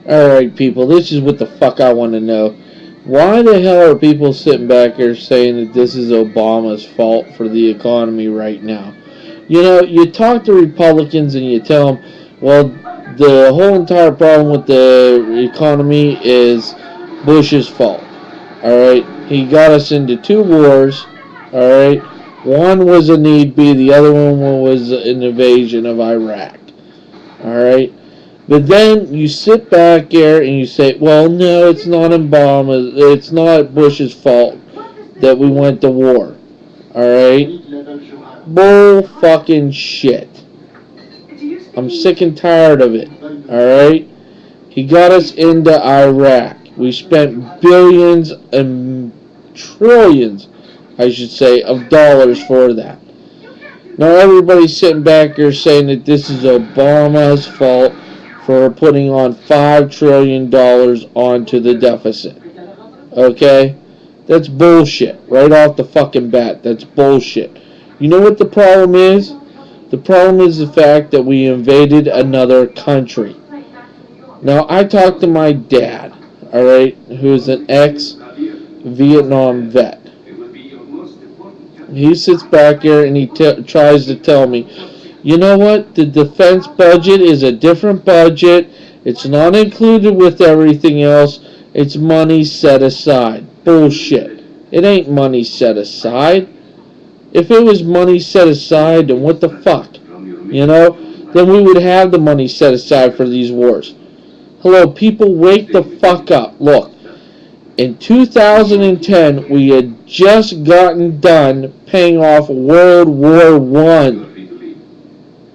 Alright, people, this is what the fuck I want to know. Why the hell are people sitting back here saying that this is Obama's fault for the economy right now? You know, you talk to Republicans and you tell them, well, the whole entire problem with the economy is Bush's fault. Alright? He got us into two wars. Alright? One was a need be, the other one was an invasion of Iraq. Alright? But then you sit back there and you say, well, no, it's not Obama, it's not Bush's fault that we went to war. Alright? Bull fucking shit. I'm sick and tired of it. Alright? He got us into Iraq. We spent billions and trillions, I should say, of dollars for that. Now everybody's sitting back here saying that this is Obama's fault for putting on $5 trillion onto the deficit. Okay? That's bullshit. Right off the fucking bat. That's bullshit. You know what the problem is? The problem is the fact that we invaded another country. Now, I talked to my dad, alright, who's an ex-Vietnam vet. He sits back here and he tries to tell me, you know what? The defense budget is a different budget. It's not included with everything else. It's money set aside. Bullshit. It ain't money set aside. If it was money set aside, then what the fuck? You know? Then we would have the money set aside for these wars. Hello, people, wake the fuck up. Look, in 2010, we had just gotten done paying off World War I.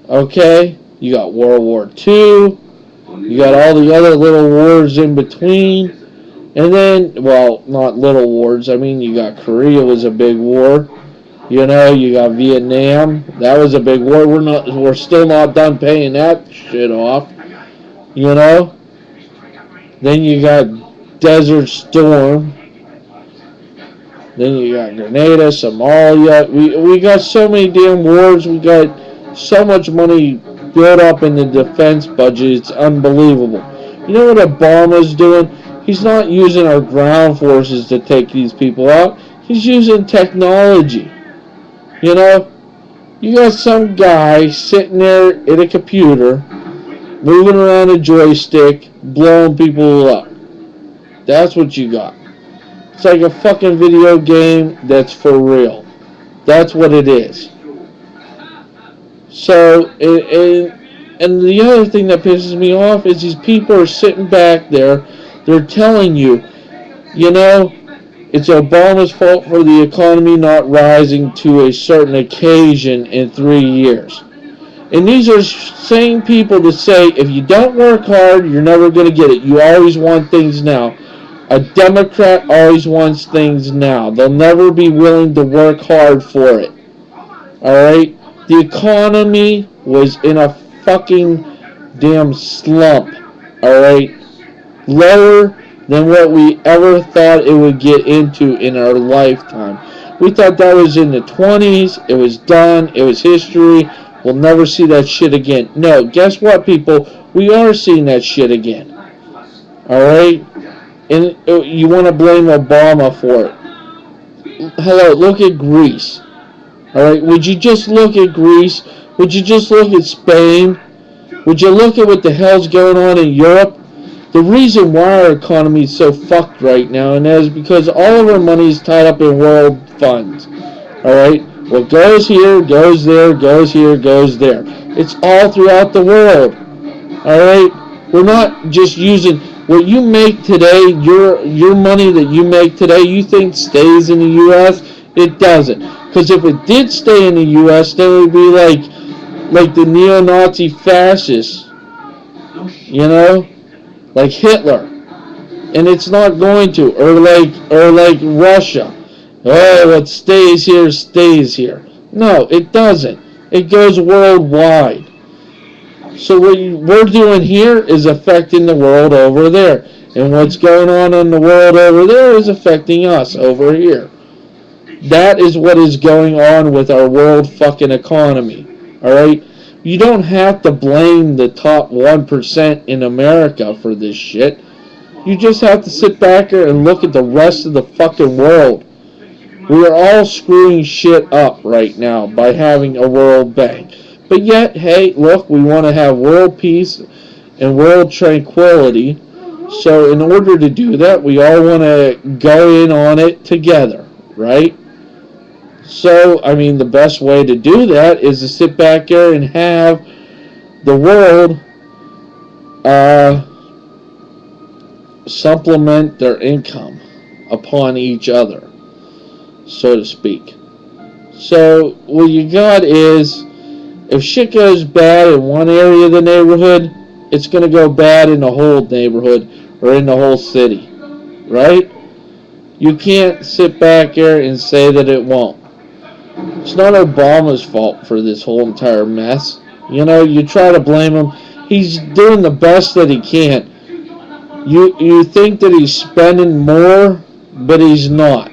Okay? You got World War II. You got all the other little wars in between. And then, well, not little wars. I mean, you got Korea was a big war. You know, you got Vietnam. That was a big war. We're still not done paying that shit off. You know? Then you got Desert Storm. Then you got Grenada, Somalia. We got so many damn wars. We got so much money built up in the defense budget. It's unbelievable. You know what Obama's doing? He's not using our ground forces to take these people out. He's using technology. You know? You got some guy sitting there at a computer, moving around a joystick, blowing people up. That's what you got. It's like a fucking video game that's for real. That's what it is. So, and the other thing that pisses me off is these people are sitting back there. They're telling you, you know, it's Obama's fault for the economy not rising to a certain occasion in 3 years. And these are same people that say, if you don't work hard, you're never going to get it. You always want things now. A Democrat always wants things now. They'll never be willing to work hard for it. Alright? The economy was in a fucking damn slump. Alright? Lower than what we ever thought it would get into in our lifetime. We thought that was in the 20s. It was done. It was history. We'll never see that shit again. No, guess what, people? We are seeing that shit again. Alright? And you want to blame Obama for it. Hello, look at Greece. Alright, would you just look at Greece? Would you just look at Spain? Would you look at what the hell's going on in Europe? The reason why our economy is so fucked right now, and that is because all of our money is tied up in world funds. Alright? What goes here, goes there, goes here, goes there. It's all throughout the world. Alright? We're not just using what you make today, your money that you make today, you think stays in the U.S.? It doesn't. Because if it did stay in the U.S., then it would be like the neo-Nazi fascists. You know? Like Hitler. And it's not going to. Or like Russia. Oh, what stays here stays here. No, it doesn't. It goes worldwide. So what we're doing here is affecting the world over there. And what's going on in the world over there is affecting us over here. That is what is going on with our world fucking economy. Alright? You don't have to blame the top 1% in America for this shit. You just have to sit back here and look at the rest of the fucking world. We are all screwing shit up right now by having a world bank. But yet, hey, look, we want to have world peace and world tranquility. So in order to do that, we all want to go in on it together, right? So, I mean, the best way to do that is to sit back there and have the world supplement their income upon each other, so to speak. So, what you got is, if shit goes bad in one area of the neighborhood, it's going to go bad in the whole neighborhood or in the whole city, right? You can't sit back there and say that it won't. It's not Obama's fault for this whole entire mess. You know, you try to blame him. He's doing the best that he can. You think that he's spending more, but he's not.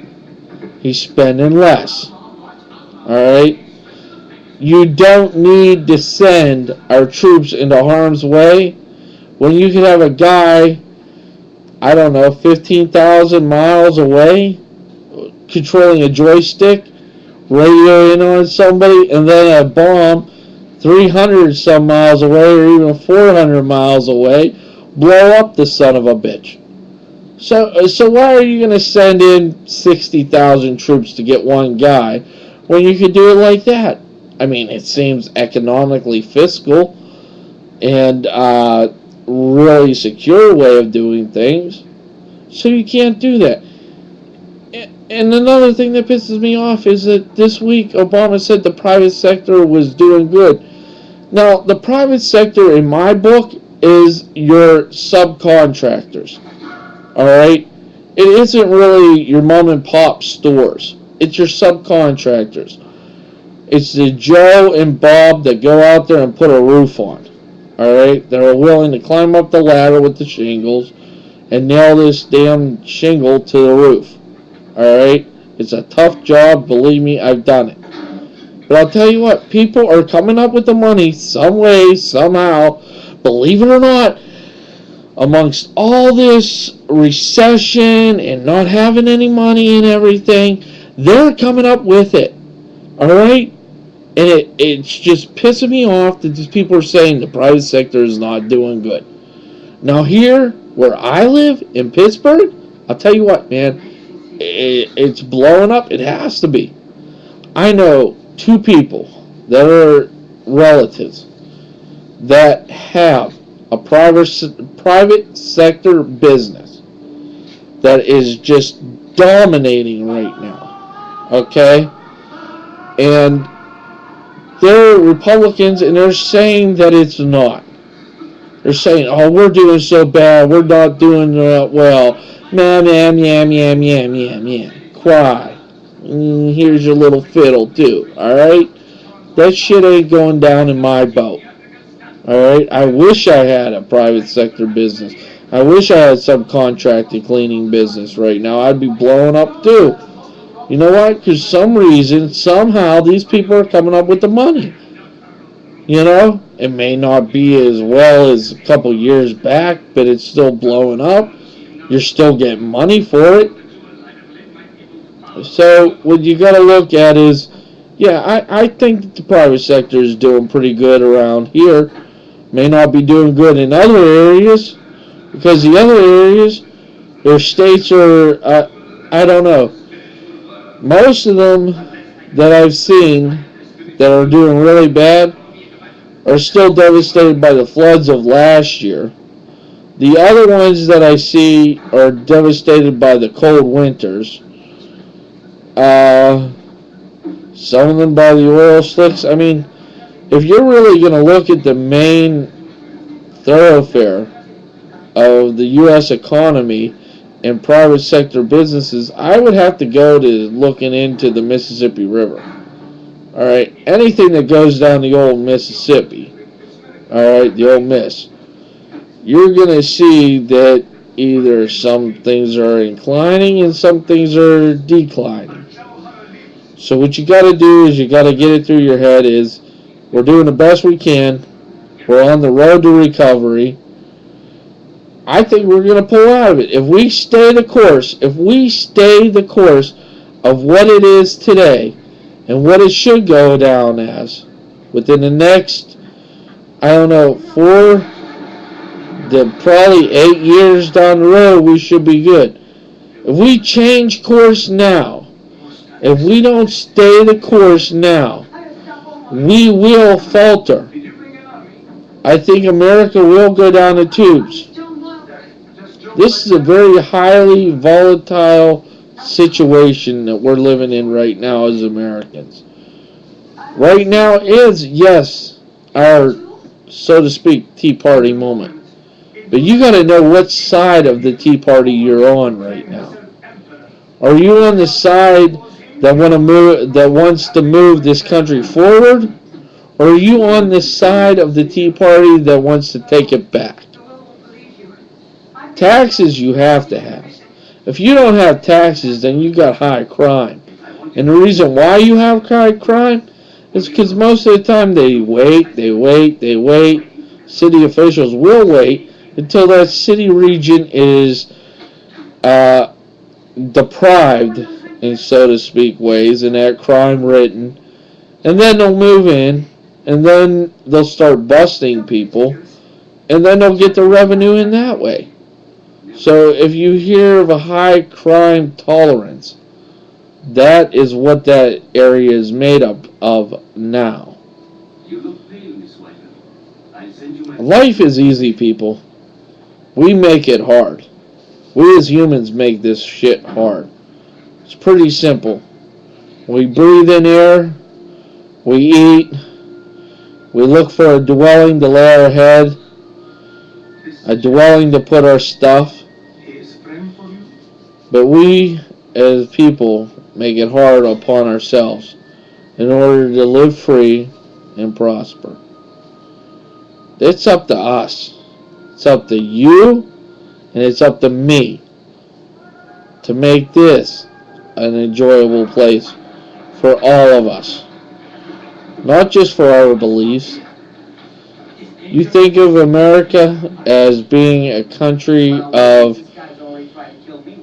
He's spending less. Alright? You don't need to send our troops into harm's way when you could have a guy, I don't know, 15,000 miles away, controlling a joystick, radio in on somebody, and then a bomb 300 some miles away or even 400 miles away blow up the son of a bitch. So why are you going to send in 60,000 troops to get one guy when you could do it like that? I mean, it seems economically fiscal and really secure way of doing things. So you can't do that. And another thing that pisses me off is that this week Obama said the private sector was doing good. Now, the private sector in my book is your subcontractors. Alright? It isn't really your mom and pop stores. It's your subcontractors. It's the Joe and Bob that go out there and put a roof on. Alright? That are willing to climb up the ladder with the shingles and nail this damn shingle to the roof. Alright? It's a tough job. Believe me, I've done it. But I'll tell you what, people are coming up with the money some way, somehow, believe it or not, amongst all this recession and not having any money and everything, they're coming up with it. Alright? And it's just pissing me off that these people are saying the private sector is not doing good. Now here, where I live, in Pittsburgh, I'll tell you what, man, it's blowing up. It has to be. I know two people that are relatives that have a private sector business that is just dominating right now. Okay? And they're Republicans and they're saying that it's not. They're saying, oh, we're doing so bad. We're not doing well. Man. Cry. Here's your little fiddle, too. Alright? That shit ain't going down in my boat. Alright? I wish I had a private sector business. I wish I had some contracted cleaning business right now. I'd be blowing up, too. You know why? Because some reason, somehow, these people are coming up with the money. You know? It may not be as well as a couple years back, but it's still blowing up. You're still getting money for it. So, what you got to look at is, yeah, I think that the private sector is doing pretty good around here. May not be doing good in other areas, because the other areas, their states are, I don't know. Most of them that I've seen that are doing really bad are still devastated by the floods of last year. The other ones that I see are devastated by the cold winters. Some of them by the oil slicks. I mean, if you're really going to look at the main thoroughfare of the U.S. economy and private sector businesses, I would have to go to looking into the Mississippi River. Alright, anything that goes down the old Mississippi, alright, the old Miss, you're going to see that either some things are inclining and some things are declining. So what you got to do is you got to get it through your head is We're doing the best we can. We're on the road to recovery. I think we're going to pull out of it. If we stay the course, of what it is today and what it should go down as within the next, I don't know, probably 8 years down the road, we should be good. If we change course now, if we don't stay the course now, we will falter. I think America will go down the tubes. This is a very highly volatile situation that we're living in right now as Americans. Right now is, yes, our, so to speak, Tea Party moment. But you got to know what side of the Tea Party you're on right now. Are you on the side that wants to move this country forward? Or are you on the side of the Tea Party that wants to take it back? Taxes you have to have. If you don't have taxes, then you got high crime. And the reason why you have high crime is because most of the time they wait. City officials will wait until that city region is deprived, in so to speak, ways, and that crime ridden. And then they'll move in, and then they'll start busting people, and then they'll get the revenue in that way. So if you hear of a high crime tolerance, that is what that area is made up of now. Life is easy, people. We make it hard. We as humans make this shit hard. It's pretty simple. We breathe in air, we eat, we look for a dwelling to lay our head, a dwelling to put our stuff. But we, as people, make it hard upon ourselves in order to live free and prosper. It's up to us. It's up to you, and it's up to me to make this an enjoyable place for all of us. Not just for our beliefs. You think of America as being a country of,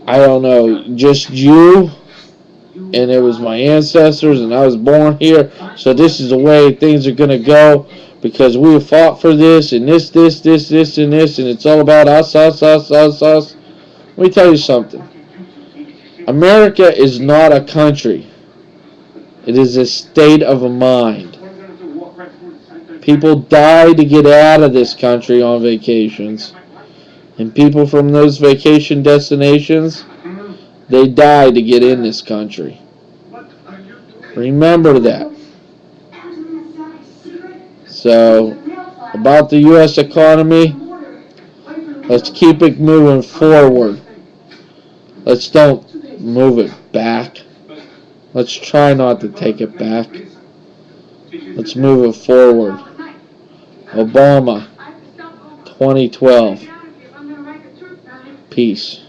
I don't know, just you, and it was my ancestors, and I was born here, so this is the way things are going to go, because we have fought for this, and this, and this, and it's all about us. Let me tell you something. America is not a country. It is a state of mind. People die to get out of this country on vacations. And people from those vacation destinations, they die to get in this country. Remember that. So, about the U.S. economy, let's keep it moving forward. Let's don't move it back. Let's try not to take it back. Let's move it forward. Obama, 2012. Peace.